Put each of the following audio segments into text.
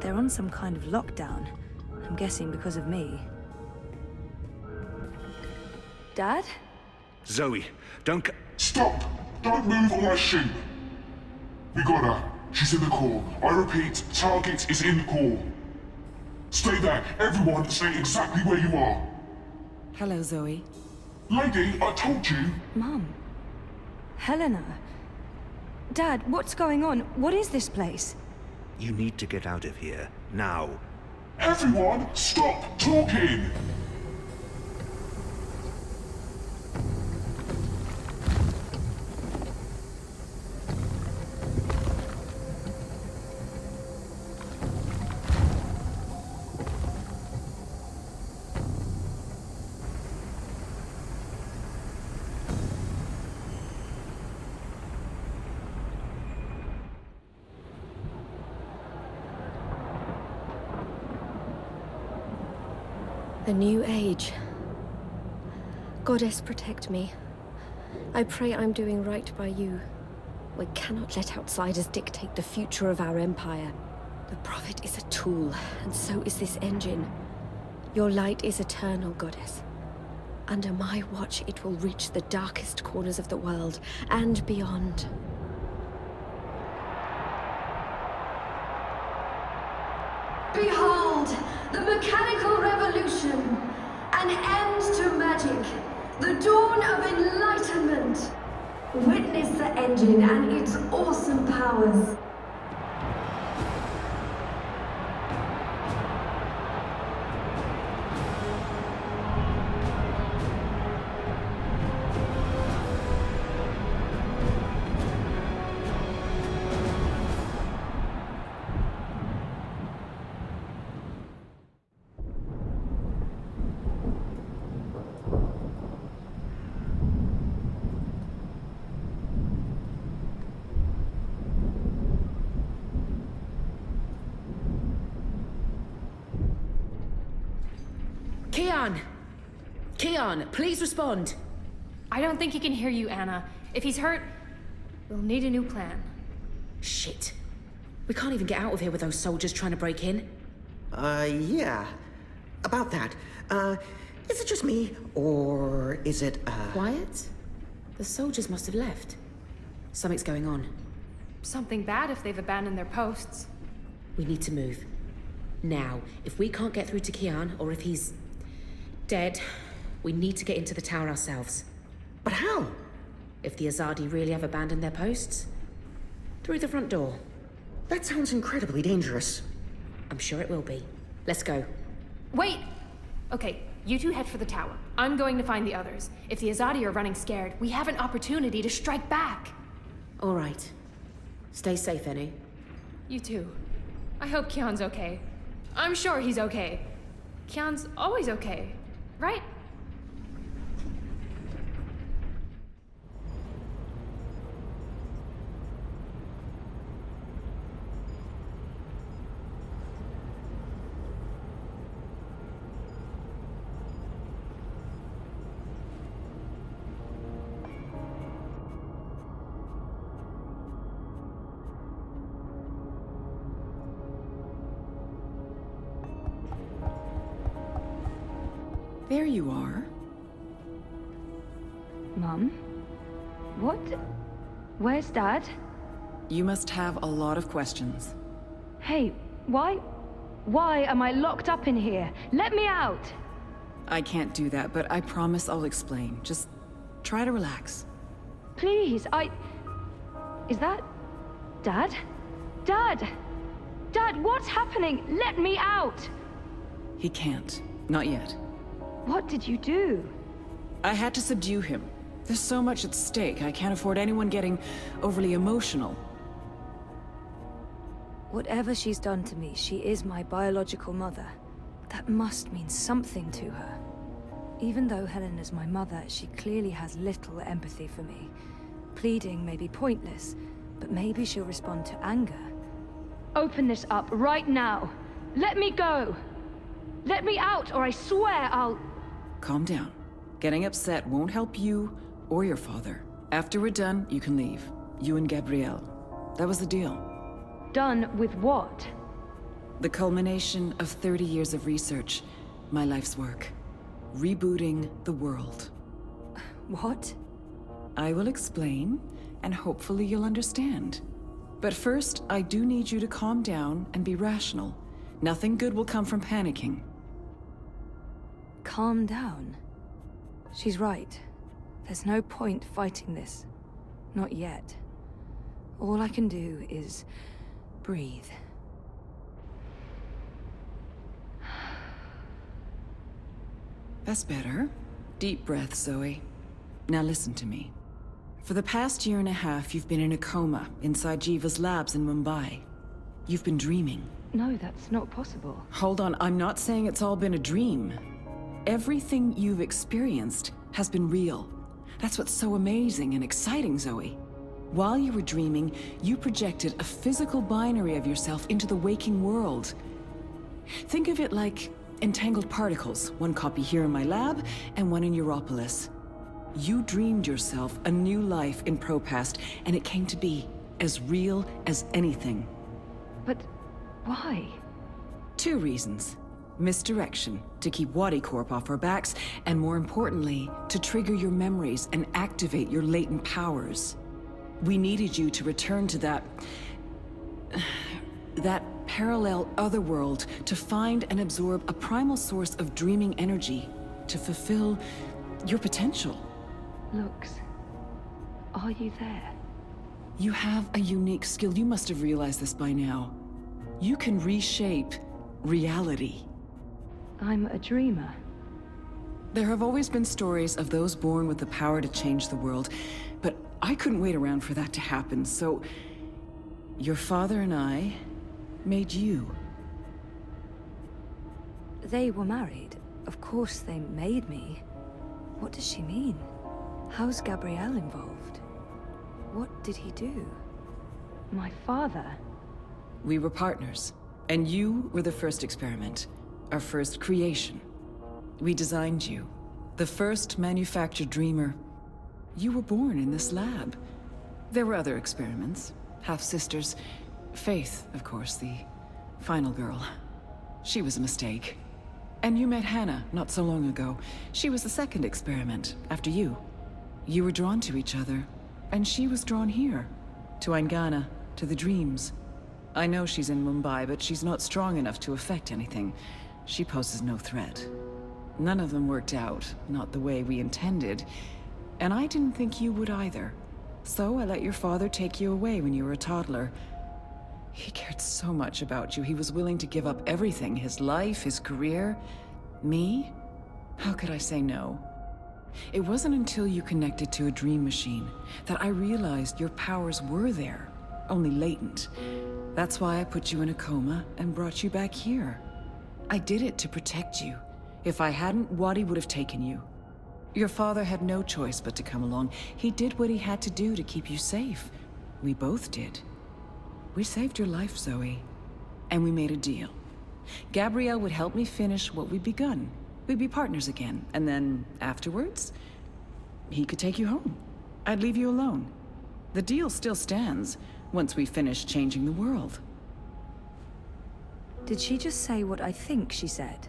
they're on some kind of lockdown. I'm guessing because of me. Dad? Zoe, don't Stop! Don't move or I shoot! We got her. She's in the core. I repeat, target is in the core. Stay there. Everyone stay exactly where you are. Hello, Zoe. Lady, I told you. Mum. Helena. Dad, what's going on? What is this place? You need to get out of here, now. Everyone, stop talking! The new age. Goddess, protect me. I pray I'm doing right by you. We cannot let outsiders dictate the future of our empire. The Prophet is a tool, and so is this engine. Your light is eternal, Goddess. Under my watch, it will reach the darkest corners of the world, and beyond. Behold, the mechanical revolution, an end to magic, the dawn of enlightenment. Witness the engine and its awesome powers. Keon, please respond. I don't think he can hear you, Anna. If he's hurt, we'll need a new plan. Shit. We can't even get out of here with those soldiers trying to break in. Yeah. About that. Is it just me, or is it, Quiet? The soldiers must have left. Something's going on. Something bad if they've abandoned their posts. We need to move. Now, if we can't get through to Keon, or if he's dead, we need to get into the tower ourselves. But how? If the Azadi really have abandoned their posts, through the front door. That sounds incredibly dangerous. I'm sure it will be. Let's go. Wait! Okay, you two head for the tower. I'm going to find the others. If the Azadi are running scared, we have an opportunity to strike back. All right. Stay safe, Enu. You too. I hope Keon's okay. I'm sure he's okay. Keon's always okay, right? There you are. Mum? What? Where's Dad? You must have a lot of questions. Hey, why am I locked up in here? Let me out! I can't do that, but I promise I'll explain. Just try to relax. Please, Is that... Dad? Dad! Dad, what's happening? Let me out! He can't. Not yet. What did you do? I had to subdue him. There's so much at stake, I can't afford anyone getting overly emotional. Whatever she's done to me, she is my biological mother. That must mean something to her. Even though Helena's my mother, she clearly has little empathy for me. Pleading may be pointless, but maybe she'll respond to anger. Open this up right now! Let me go! Let me out, or I swear I'll... Calm down. Getting upset won't help you or your father. After we're done, you can leave. You and Gabrielle. That was the deal. Done with what? The culmination of 30 years of research, my life's work. Rebooting the world. What? I will explain, and hopefully you'll understand. But first, I do need you to calm down and be rational. Nothing good will come from panicking. Calm down. She's right. There's no point fighting this. Not yet. All I can do is breathe. That's better. Deep breath, Zoe. Now listen to me. For the past year and a half, you've been in a coma inside Jiva's labs in Mumbai. You've been dreaming. No, that's not possible. Hold on, I'm not saying it's all been a dream. Everything you've experienced has been real. That's what's so amazing and exciting, Zoe. While you were dreaming, you projected a physical binary of yourself into the waking world. Think of it like entangled particles, one copy here in my lab and one in Europolis. You dreamed yourself a new life in Propast, and it came to be as real as anything. But why? 2 reasons. Misdirection, to keep Wadi Corp off our backs, and more importantly, to trigger your memories and activate your latent powers. We needed you to return to that parallel otherworld to find and absorb a primal source of dreaming energy to fulfill your potential. Lux, are you there? You have a unique skill. You must have realized this by now. You can reshape reality. I'm a dreamer. There have always been stories of those born with the power to change the world, but I couldn't wait around for that to happen, so your father and I made you. They were married. Of course they made me. What does she mean? How's Gabrielle involved? What did he do? My father? We were partners, and you were the first experiment, our first creation. We designed you, the first manufactured dreamer. You were born in this lab. There were other experiments, half-sisters. Faith, of course, the final girl. She was a mistake. And you met Hannah not so long ago. She was the second experiment, after you. You were drawn to each other, and she was drawn here, to Aingana, to the dreams. I know she's in Mumbai, but she's not strong enough to affect anything. She poses no threat. None of them worked out, not the way we intended. And I didn't think you would either. So I let your father take you away when you were a toddler. He cared so much about you, he was willing to give up everything, his life, his career. Me? How could I say no? It wasn't until you connected to a dream machine that I realized your powers were there, only latent. That's why I put you in a coma and brought you back here. I did it to protect you. If I hadn't, Wadi would have taken you. Your father had no choice but to come along. He did what he had to do to keep you safe. We both did. We saved your life, Zoe. And we made a deal. Gabrielle would help me finish what we'd begun. We'd be partners again, and then afterwards, he could take you home. I'd leave you alone. The deal still stands, once we finish changing the world. Did she just say what I think she said?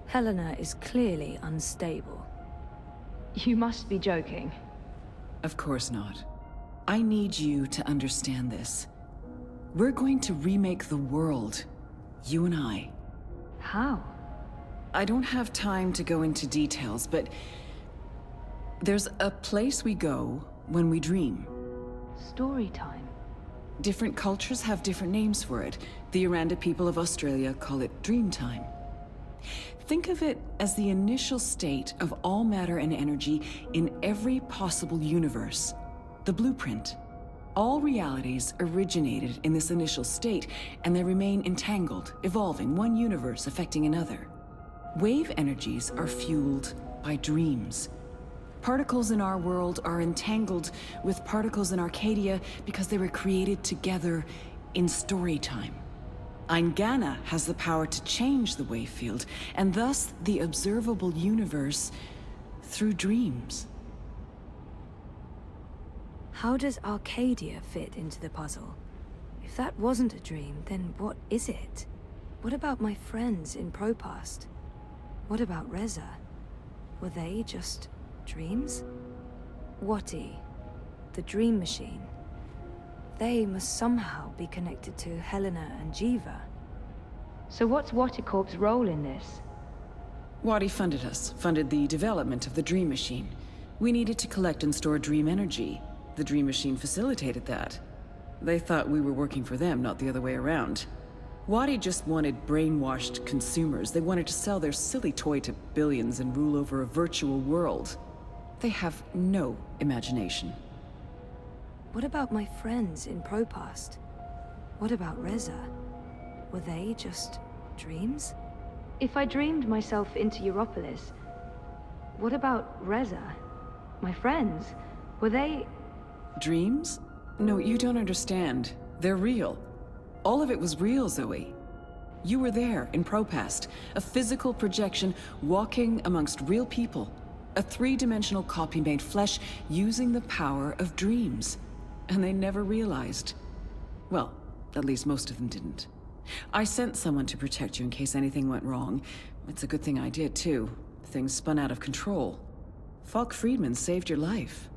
Helena is clearly unstable. You must be joking. Of course not. I need you to understand this. We're going to remake the world, you and I. How? I don't have time to go into details, but there's a place we go when we dream. Story time. Different cultures have different names for it. The Aranda people of Australia call it dream time. Think of it as the initial state of all matter and energy in every possible universe. The blueprint. All realities originated in this initial state, and they remain entangled, evolving, one universe affecting another. Wave energies are fueled by dreams. Particles in our world are entangled with particles in Arcadia because they were created together in story time. Aingana has the power to change the wave field, and thus the observable universe through dreams. How does Arcadia fit into the puzzle? If that wasn't a dream, then what is it? What about my friends in Propast? What about Reza? Were they just dreams? Wati, the dream machine. They must somehow be connected to Helena and Jiva. So what's Waticorp's role in this? Wadi funded us, funded the development of the Dream Machine. We needed to collect and store dream energy. The Dream Machine facilitated that. They thought we were working for them, not the other way around. Wadi just wanted brainwashed consumers. They wanted to sell their silly toy to billions and rule over a virtual world. They have no imagination. What about my friends in Propast? What about Reza? Were they just dreams? If I dreamed myself into Europolis, what about Reza? My friends? Were they... Dreams? No, you don't understand. They're real. All of it was real, Zoe. You were there in Propast, a physical projection walking amongst real people. A three-dimensional copy made flesh using the power of dreams. And they never realized. Well, at least most of them didn't. I sent someone to protect you in case anything went wrong. It's a good thing I did, too. Things spun out of control. Falk Friedman saved your life.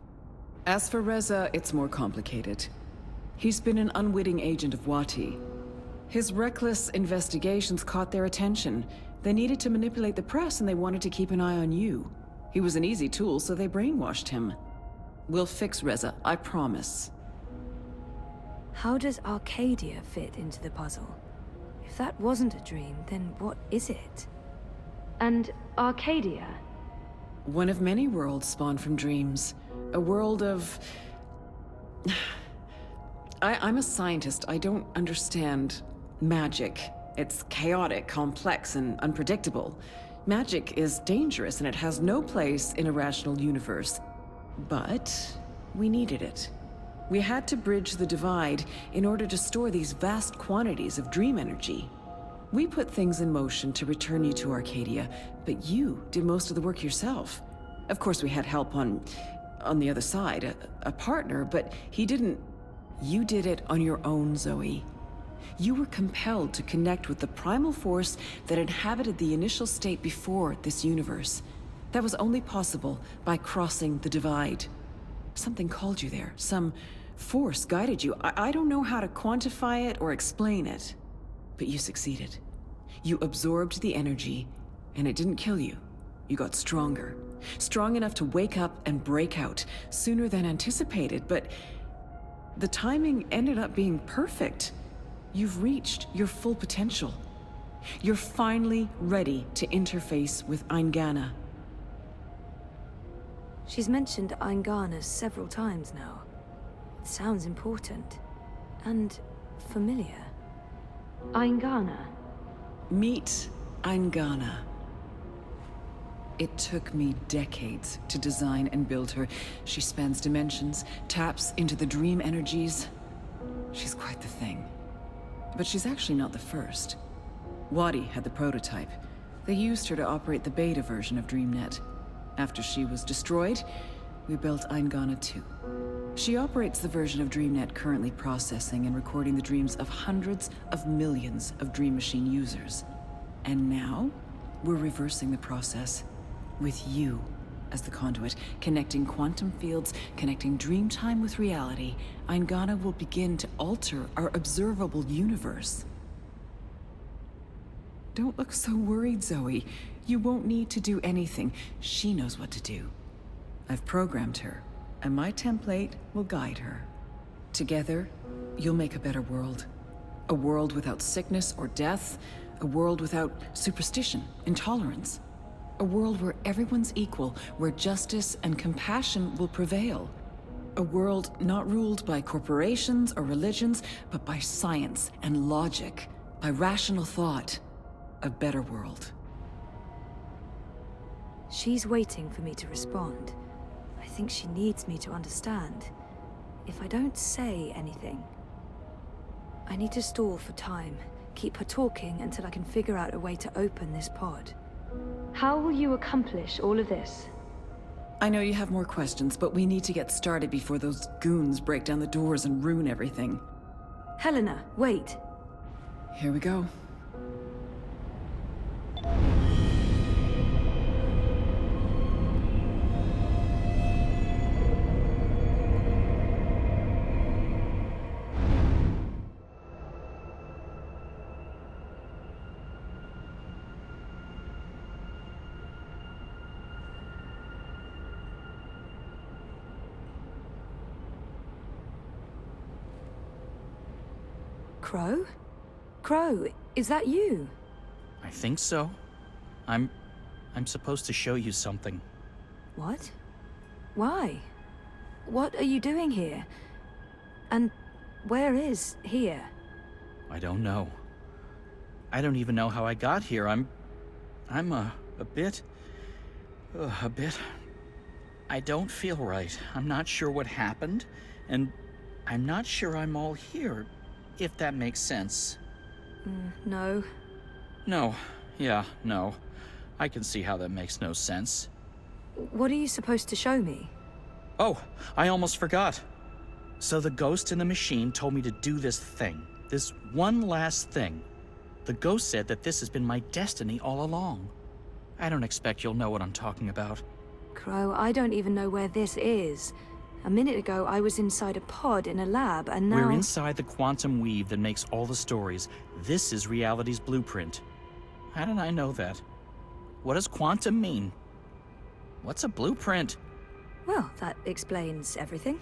As for Reza, it's more complicated. He's been an unwitting agent of Wati. His reckless investigations caught their attention. They needed to manipulate the press and they wanted to keep an eye on you. He was an easy tool, so they brainwashed him. We'll fix Reza, I promise. How does Arcadia fit into the puzzle? If that wasn't a dream, then what is it? And Arcadia? One of many worlds spawned from dreams. A world of... I'm a scientist. I don't understand magic. It's chaotic, complex, and unpredictable. Magic is dangerous, and it has no place in a rational universe. But we needed it. We had to bridge the divide in order to store these vast quantities of dream energy. We put things in motion to return you to Arcadia, but you did most of the work yourself. Of course, we had help on the other side, a partner, but he didn't... You did it on your own, Zoe. You were compelled to connect with the primal force that inhabited the initial state before this universe. That was only possible by crossing the divide. Something called you there. Some force guided you. I don't know how to quantify it or explain it. But you succeeded. You absorbed the energy, and it didn't kill you. You got stronger. Strong enough to wake up and break out sooner than anticipated, but the timing ended up being perfect. You've reached your full potential. You're finally ready to interface with Eingana. She's mentioned Eingana several times now. It sounds important. And familiar. Eingana. Meet Eingana. It took me decades to design and build her. She spans dimensions, taps into the dream energies. She's quite the thing. But she's actually not the first. Wadi had the prototype. They used her to operate the beta version of DreamNet. After she was destroyed, we built Eingana 2. She operates the version of DreamNet currently processing and recording the dreams of hundreds of millions of Dream Machine users. And now, we're reversing the process. With you as the conduit, connecting quantum fields, connecting dream time with reality, Eingana will begin to alter our observable universe. Don't look so worried, Zoe. You won't need to do anything. She knows what to do. I've programmed her, and my template will guide her. Together, you'll make a better world. A world without sickness or death, a world without superstition, intolerance. A world where everyone's equal, where justice and compassion will prevail. A world not ruled by corporations or religions, but by science and logic, by rational thought. A better world. She's waiting for me to respond. I think she needs me to understand. If I don't say anything... I need to stall for time. Keep her talking until I can figure out a way to open this pod. How will you accomplish all of this? I know you have more questions, but we need to get started before those goons break down the doors and ruin everything. Helena, wait. Here we go. Crow? Crow, is that you? I think so. I'm supposed to show you something. What? Why? What are you doing here? And where is here? I don't know. I don't even know how I got here. I'm a bit... I don't feel right. I'm not sure what happened, and I'm not sure I'm all here, if that makes sense. No. No. Yeah, no. I can see how that makes no sense. What are you supposed to show me? Oh, I almost forgot. So the ghost in the machine told me to do this thing. This one last thing. The ghost said that this has been my destiny all along. I don't expect you'll know what I'm talking about. Crow, I don't even know where this is. A minute ago, I was inside a pod in a lab, and now... We're inside the quantum weave that makes all the stories. This is reality's blueprint. How did I know that? What does quantum mean? What's a blueprint? Well, that explains everything.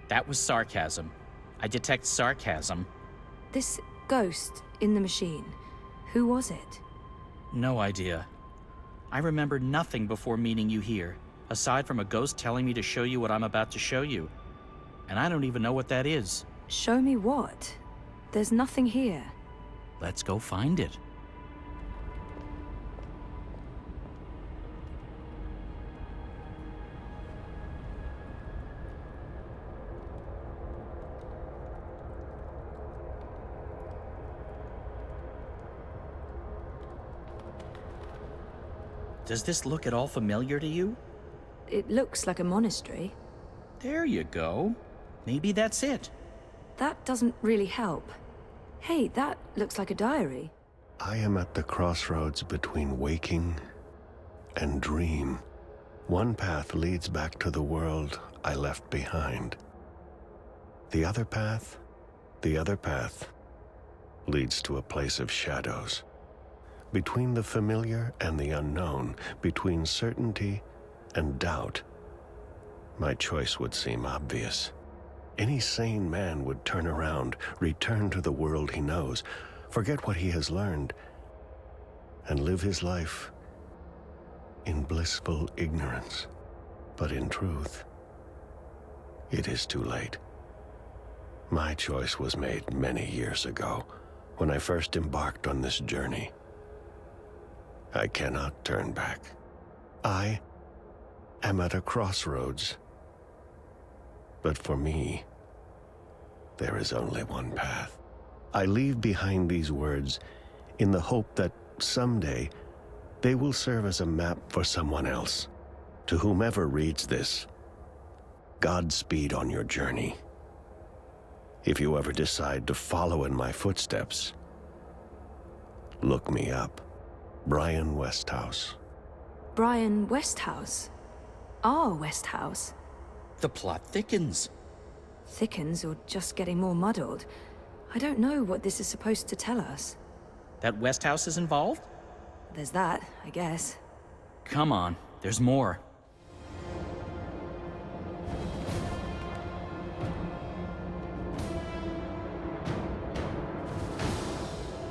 That was sarcasm. I detect sarcasm. This ghost in the machine, who was it? No idea. I remember nothing before meeting you here, aside from a ghost telling me to show you what I'm about to show you. And I don't even know what that is. Show me what? There's nothing here. Let's go find it. Does this look at all familiar to you? It looks like a monastery. There you go. Maybe that's it. That doesn't really help. Hey, that looks like a diary. I am at the crossroads between waking and dream. One path leads back to the world I left behind. The other path leads to a place of shadows. Between the familiar and the unknown, between certainty and doubt, my choice would seem obvious. Any sane man would turn around, return to the world he knows, forget what he has learned, and live his life in blissful ignorance. But in truth, it is too late. My choice was made many years ago, when I first embarked on this journey. I cannot turn back. I am at a crossroads. But for me, there is only one path. I leave behind these words in the hope that someday they will serve as a map for someone else. To whomever reads this, Godspeed on your journey. If you ever decide to follow in my footsteps, look me up. Brian Westhouse. Brian Westhouse? Our Westhouse? The plot thickens. Thickens or just getting more muddled? I don't know what this is supposed to tell us. That Westhouse is involved? There's that, I guess. Come on, there's more.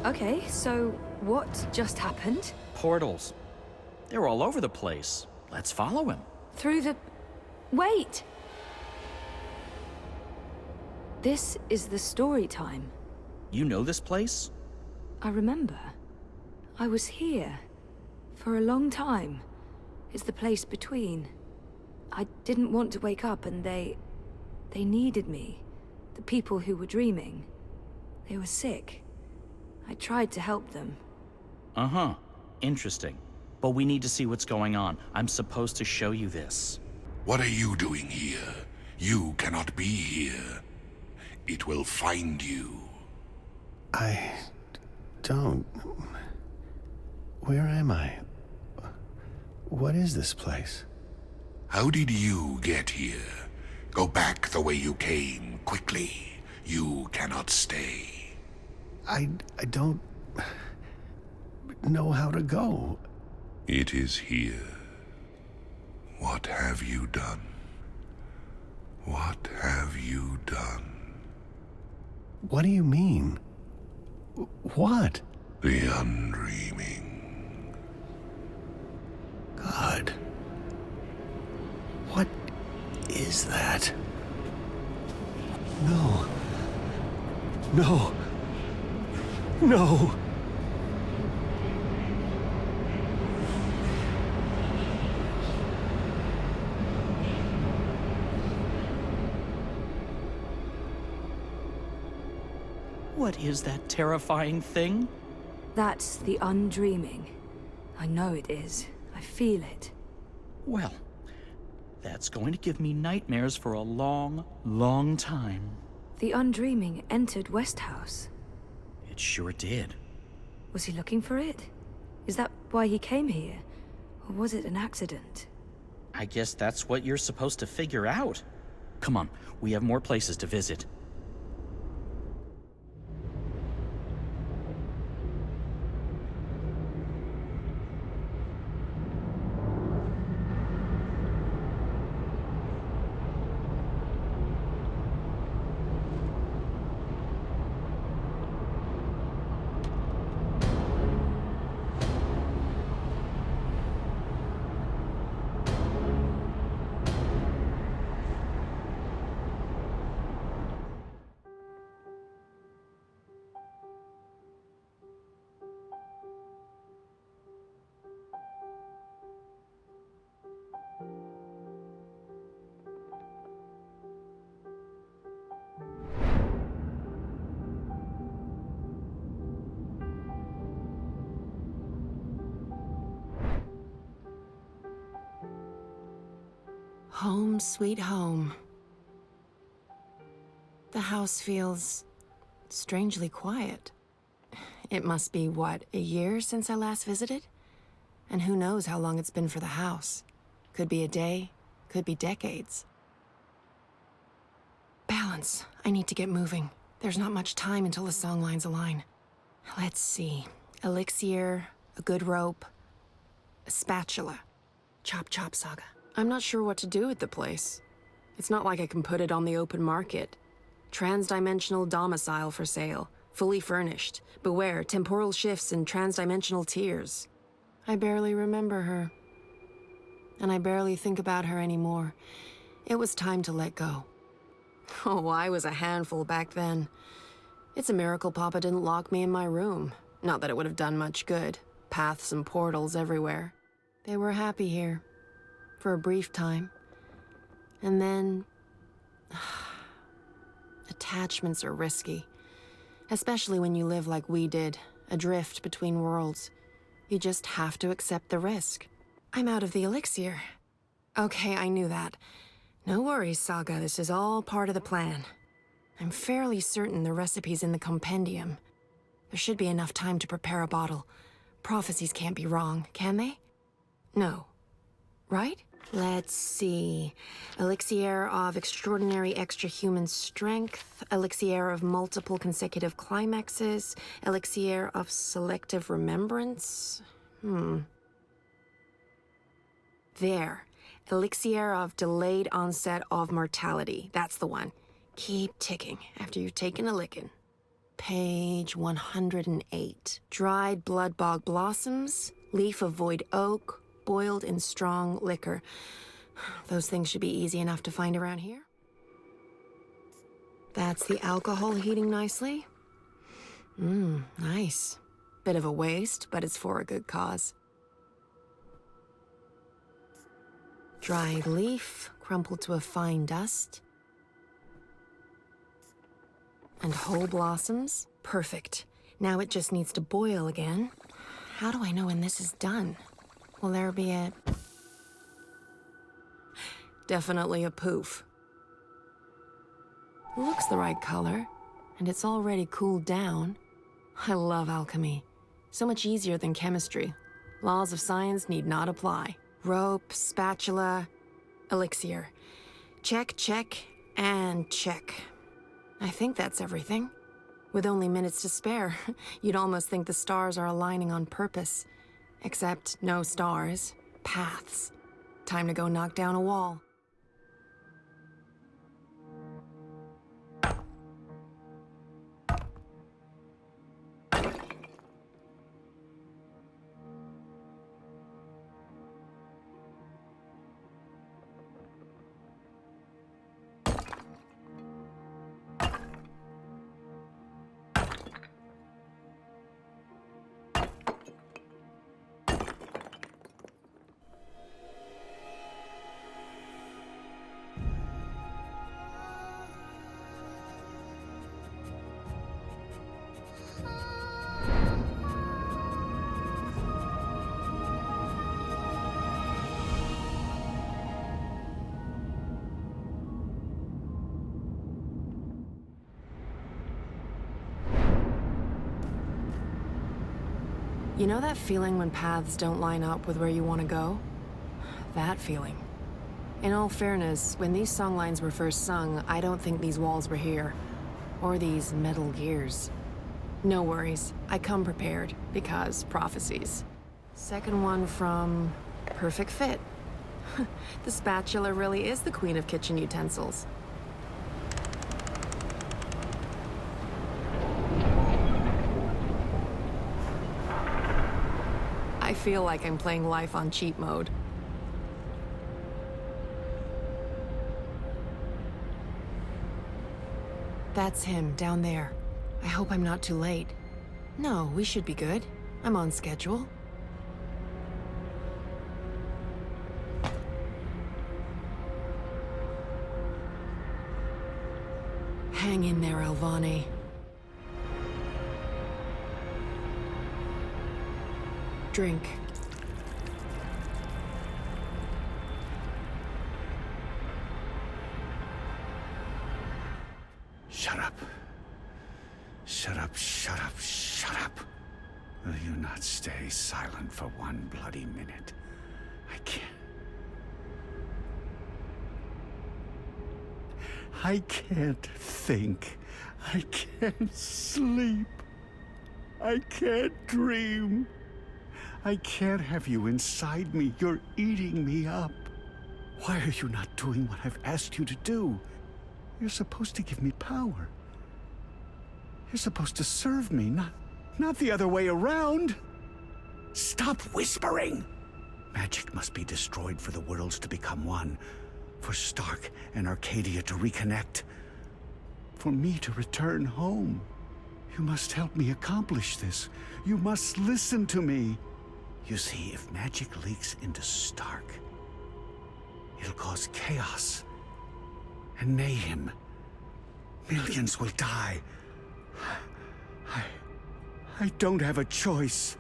Okay, so what just happened? Portals. They're all over the place. Let's follow him. Through the... Wait! This is the story time. You know this place? I remember. I was here. For a long time. It's the place between. I didn't want to wake up and they needed me. The people who were dreaming. They were sick. I tried to help them. Uh-huh. Interesting. But we need to see what's going on. I'm supposed to show you this. What are you doing here? You cannot be here. It will find you. I don't... Where am I? What is this place? How did you get here? Go back the way you came, quickly. You cannot stay. I don't know how to go. It is here. What have you done? What have you done? What do you mean? What? The undreaming. God. What is that? No. No. No. What is that terrifying thing? That's the undreaming. I know it is. I feel it. Well, that's going to give me nightmares for a long, long time. The undreaming entered Westhouse. It sure did. Was he looking for it? Is that why he came here? Or was it an accident? I guess that's what you're supposed to figure out. Come on, we have more places to visit. Home sweet home. The house feels strangely quiet. It must be, what, a year since I last visited? And who knows how long it's been for the house. Could be a day, could be decades. Balance. I need to get moving. There's not much time until the songlines align. Let's see. Elixir, a good rope, a spatula. Chop chop, Saga. I'm not sure what to do with the place. It's not like I can put it on the open market. Transdimensional domicile for sale, fully furnished. Beware, temporal shifts and transdimensional tears. I barely remember her. And I barely think about her anymore. It was time to let go. Oh, I was a handful back then. It's a miracle Papa didn't lock me in my room. Not that it would have done much good. Paths and portals everywhere. They were happy here. For a brief time. And then... attachments are risky. Especially when you live like we did, adrift between worlds. You just have to accept the risk. I'm out of the elixir. Okay, I knew that. No worries, Saga, this is all part of the plan. I'm fairly certain the recipe's in the compendium. There should be enough time to prepare a bottle. Prophecies can't be wrong, can they? No. Right? Let's see. Elixir of extraordinary extra-human strength, elixir of multiple consecutive climaxes, elixir of selective remembrance. There. Elixir of delayed onset of mortality. That's the one. Keep ticking after you've taken a licking. Page 108. Dried blood bog blossoms, leaf of void oak, boiled in strong liquor. Those things should be easy enough to find around here. That's the alcohol heating nicely. Nice. Bit of a waste, but it's for a good cause. Dried leaf, crumpled to a fine dust. And whole blossoms. Perfect. Now it just needs to boil again. How do I know when this is done? Will there be a... Definitely a poof. Looks the right color, and it's already cooled down. I love alchemy. So much easier than chemistry. Laws of science need not apply. Rope, spatula, elixir. Check, check, and check. I think that's everything. With only minutes to spare, you'd almost think the stars are aligning on purpose. Except no stars, paths. Time to go knock down a wall. You know that feeling when paths don't line up with where you want to go? That feeling. In all fairness, when these songlines were first sung, I don't think these walls were here. Or these metal gears. No worries. I come prepared, because prophecies. Second one from Perfect Fit. The spatula really is the queen of kitchen utensils. I feel like I'm playing life on cheat mode. That's him, down there. I hope I'm not too late. No, we should be good. I'm on schedule. Hang in there, Alvani. Drink. Shut up. Shut up, shut up, shut up. Will you not stay silent for one bloody minute? I can't. I can't think. I can't sleep. I can't dream. I can't have you inside me. You're eating me up. Why are you not doing what I've asked you to do? You're supposed to give me power. You're supposed to serve me, not the other way around. Stop whispering! Magic must be destroyed for the worlds to become one. For Stark and Arcadia to reconnect. For me to return home. You must help me accomplish this. You must listen to me. You see, if magic leaks into Stark, it'll cause chaos and mayhem. Millions will die. I don't have a choice.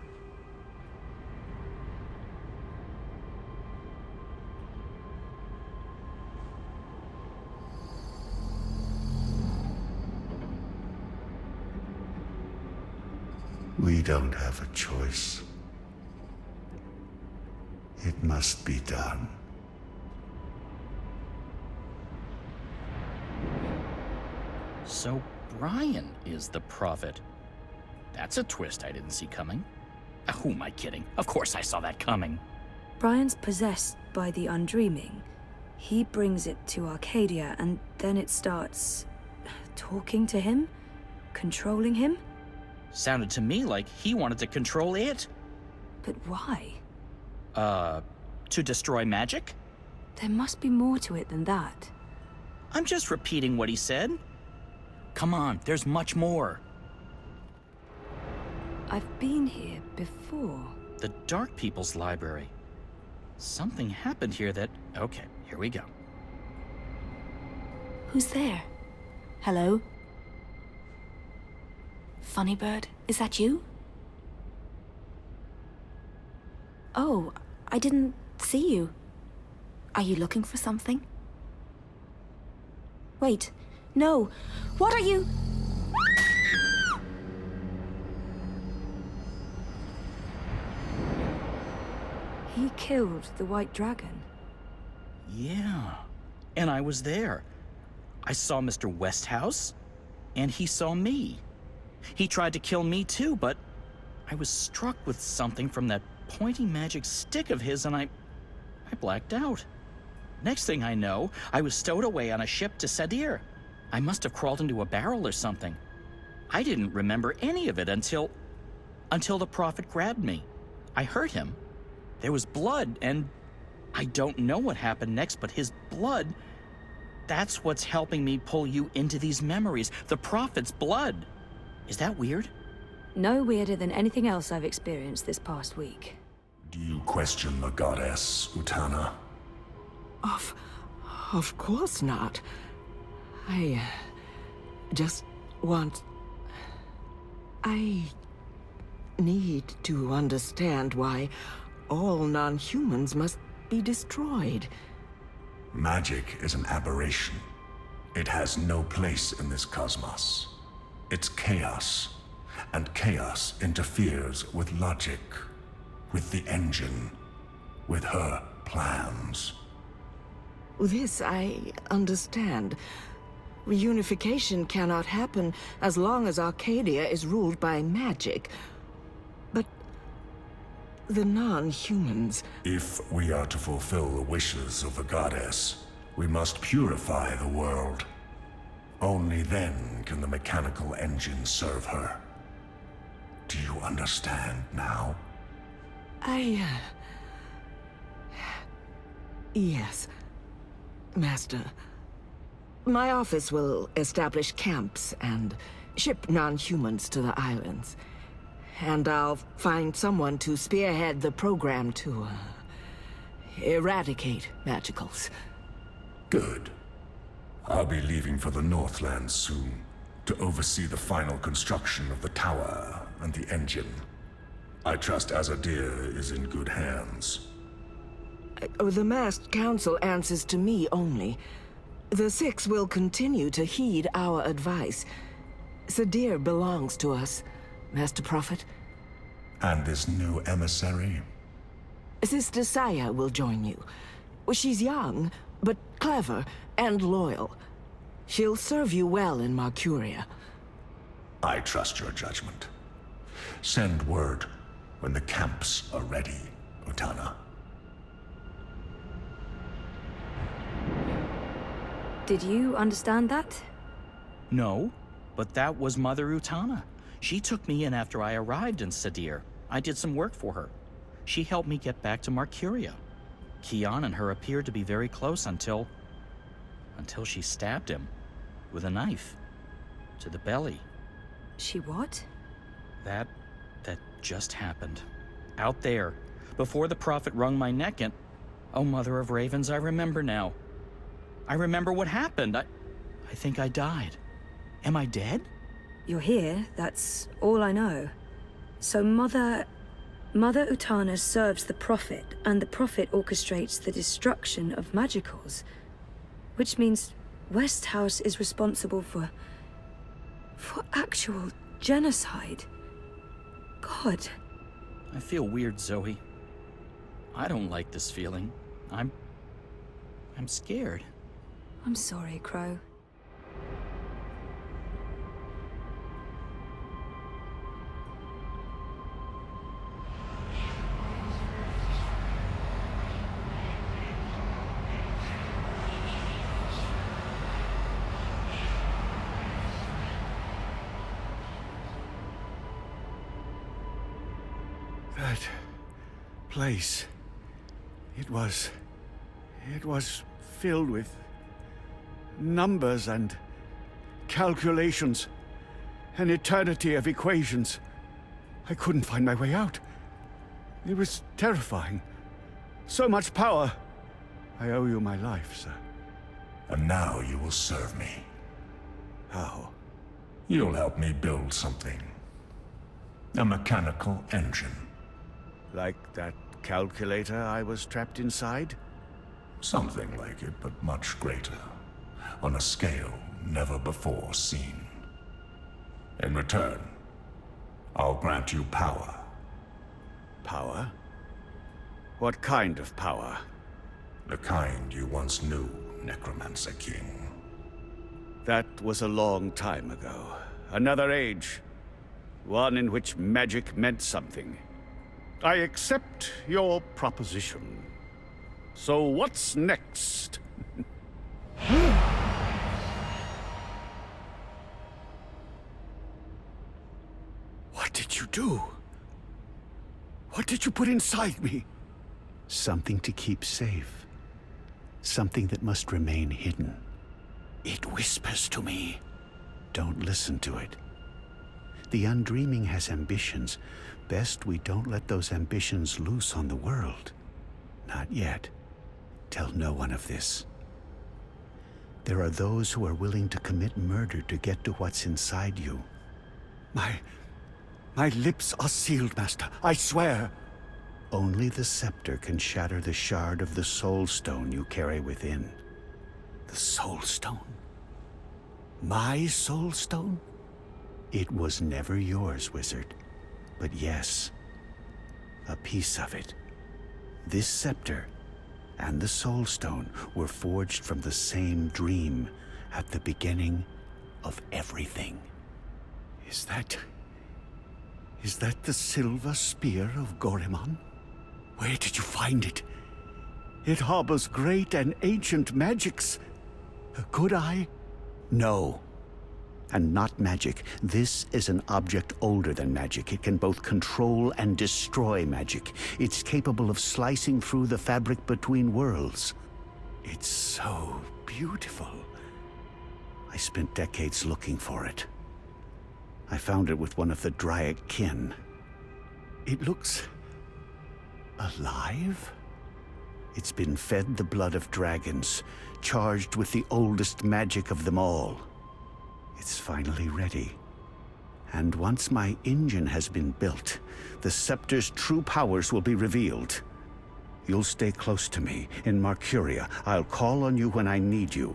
We don't have a choice. It must be done. So Brian is the prophet. That's a twist I didn't see coming. Who am I kidding? Of course I saw that coming. Brian's possessed by the Undreaming. He brings it to Arcadia, and then it starts talking to him? Controlling him? Sounded to me like he wanted to control it. But why? To destroy magic? There must be more to it than that. I'm just repeating what he said. Come on, there's much more. I've been here before. The Dark People's Library. Something happened here that... Okay, here we go. Who's there? Hello? Funnybird, is that you? Oh, I didn't see you. Are you looking for something? Wait, no. What are you? He killed the White Dragon. Yeah, and I was there. I saw Mr. Westhouse, and he saw me. He tried to kill me too, but I was struck with something from that pointy magic stick of his, and I blacked out. Next thing I know, I was stowed away on a ship to Sadir. I must have crawled into a barrel or something. I didn't remember any of it until the prophet grabbed me. I hurt him. There was blood, and I don't know what happened next, but his blood, that's what's helping me pull you into these memories. The prophet's blood. Is that weird? No weirder than anything else I've experienced this past week. Do you question the goddess, Utana? Of course not. I just want... I need to understand why all non-humans must be destroyed. Magic is an aberration. It has no place in this cosmos. It's chaos, and chaos interferes with logic, with the engine, with her plans. This I understand. Reunification cannot happen as long as Arcadia is ruled by magic. But the non-humans... If we are to fulfill the wishes of the goddess, we must purify the world. Only then can the mechanical engine serve her. Do you understand now? Yes, Master. My office will establish camps and ship non-humans to the islands. And I'll find someone to spearhead the program to, eradicate magicals. Good. I'll be leaving for the Northlands soon, to oversee the final construction of the tower and the engine. I trust Azadir is in good hands. The masked council answers to me only. The Six will continue to heed our advice. Sadir belongs to us, Master Prophet. And this new emissary? Sister Saya will join you. She's young, but clever and loyal. She'll serve you well in Marcuria. I trust your judgment. Send word when the camps are ready, Utana. Did you understand that? No, but that was Mother Utana. She took me in after I arrived in Sadir. I did some work for her. She helped me get back to Marcuria. Kian and her appeared to be very close until she stabbed him with a knife to the belly. She what? That just happened. Out there, before the Prophet wrung my neck and... Oh, Mother of Ravens, I remember now. I remember what happened. I think I died. Am I dead? You're here, that's all I know. So Mother Utana serves the Prophet, and the Prophet orchestrates the destruction of magicals. Which means Westhouse is responsible for actual genocide. God. I feel weird, Zoe. I don't like this feeling. I'm scared. I'm sorry, Crow. That place, it was filled with numbers and calculations, an eternity of equations. I couldn't find my way out. It was terrifying. So much power. I owe you my life, sir. And now you will serve me. How? You'll help me build something. A mechanical engine. Like that calculator I was trapped inside? Something like it, but much greater. On a scale never before seen. In return, I'll grant you power. Power? What kind of power? The kind you once knew, Necromancer King. That was a long time ago. Another age. One in which magic meant something. I accept your proposition. So what's next? What did you do? What did you put inside me? Something to keep safe. Something that must remain hidden. It whispers to me. Don't listen to it. The Undreaming has ambitions. Best we don't let those ambitions loose on the world. Not yet. Tell no one of this. There are those who are willing to commit murder to get to what's inside you. My lips are sealed, Master. I swear. Only the scepter can shatter the shard of the Soul Stone you carry within. The Soul Stone? My Soul Stone? It was never yours, wizard. But yes, a piece of it. This scepter and the Soul Stone were forged from the same dream at the beginning of everything. Is that the silver spear of Gorimon? Where did you find it? It harbors great and ancient magics. Could I? No. And not magic. This is an object older than magic. It can both control and destroy magic. It's capable of slicing through the fabric between worlds. It's so beautiful. I spent decades looking for it. I found it with one of the Dryad kin. It looks alive? It's been fed the blood of dragons, charged with the oldest magic of them all. It's finally ready. And once my engine has been built, the scepter's true powers will be revealed. You'll stay close to me. In Marcuria, I'll call on you when I need you.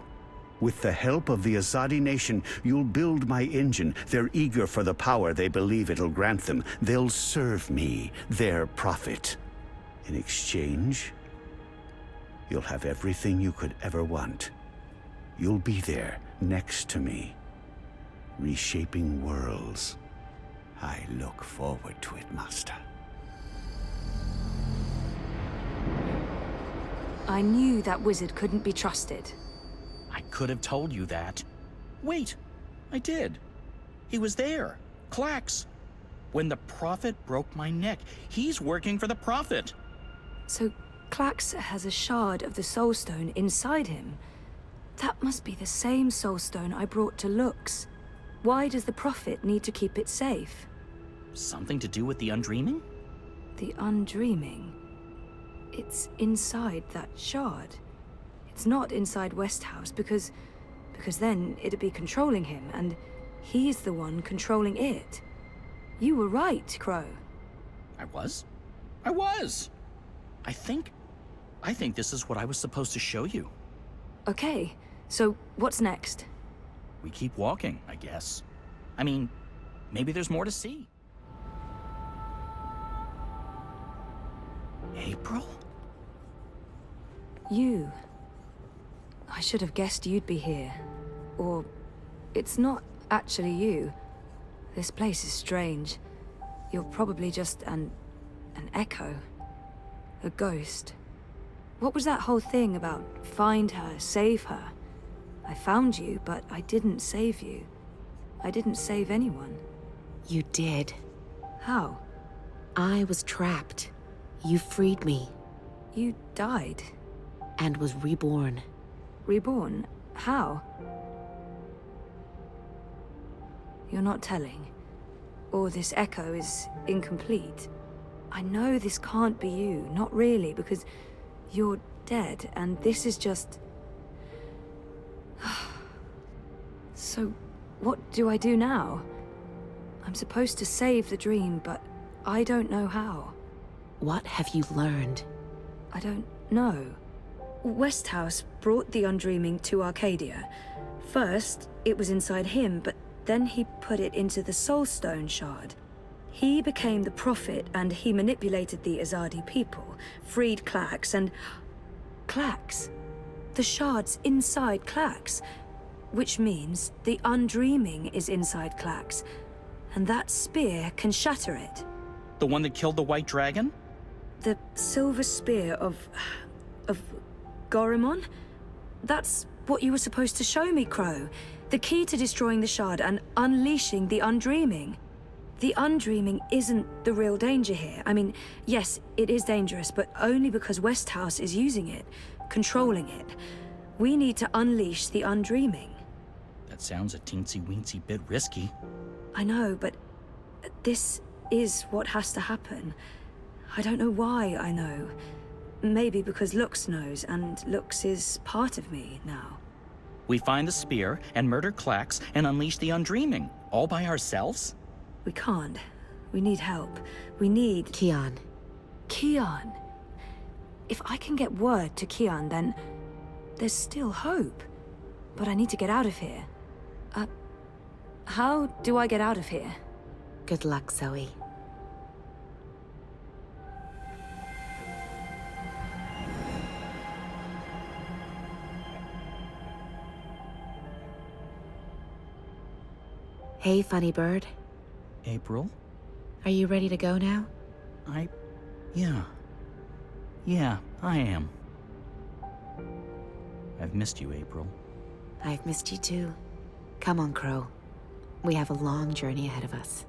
With the help of the Azadi Nation, you'll build my engine. They're eager for the power they believe it'll grant them. They'll serve me, their prophet. In exchange, you'll have everything you could ever want. You'll be there, next to me, reshaping worlds. I look forward to it, Master. I knew that wizard couldn't be trusted. I could have told you that. Wait, I did. He was there. Clax. When the Prophet broke my neck, he's working for the Prophet. So Clax has a shard of the Soul Stone inside him. That must be the same Soul Stone I brought to Lux. Why does the Prophet need to keep it safe? Something to do with the Undreaming? The Undreaming? It's inside that shard. It's not inside Westhouse because then it'd be controlling him, and he's the one controlling it. You were right, Crow. I was? I was! I think this is what I was supposed to show you. Okay, so what's next? We keep walking, I guess. I mean, maybe there's more to see. April? You. I should have guessed you'd be here. Or, it's not actually you. This place is strange. You're probably just an echo. A ghost. What was that whole thing about find her, save her? I found you, but I didn't save you. I didn't save anyone. You did. How? I was trapped. You freed me. You died. And was reborn. Reborn? How? You're not telling. Or this echo is incomplete. I know this can't be you, not really, because you're dead, and this is just... So, what do I do now? I'm supposed to save the dream, but I don't know how. What have you learned? I don't know. Westhouse brought the Undreaming to Arcadia. First, it was inside him, but then he put it into the Soul Stone shard. He became the Prophet, and he manipulated the Azadi people, freed Clax, and... Clax? The shard's inside Clax. Which means the Undreaming is inside Clax. And that spear can shatter it. The one that killed the White Dragon? The silver spear of Gorimon? That's what you were supposed to show me, Crow. The key to destroying the shard and unleashing the Undreaming. The Undreaming isn't the real danger here. I mean, yes, it is dangerous, but only because Westhouse is using it, controlling it. We need to unleash the Undreaming. That sounds a teensy-weensy bit risky. I know, but this is what has to happen. I don't know why I know. Maybe because Lux knows, and Lux is part of me now. We find the spear and murder Clax and unleash the Undreaming, all by ourselves? We can't. We need help. We need... Kian. Kian? If I can get word to Kian, then there's still hope. But I need to get out of here. How do I get out of here? Good luck, Zoe. Hey, funny bird. April? Are you ready to go now? Yeah. Yeah, I am. I've missed you, April. I've missed you too. Come on, Crow. We have a long journey ahead of us.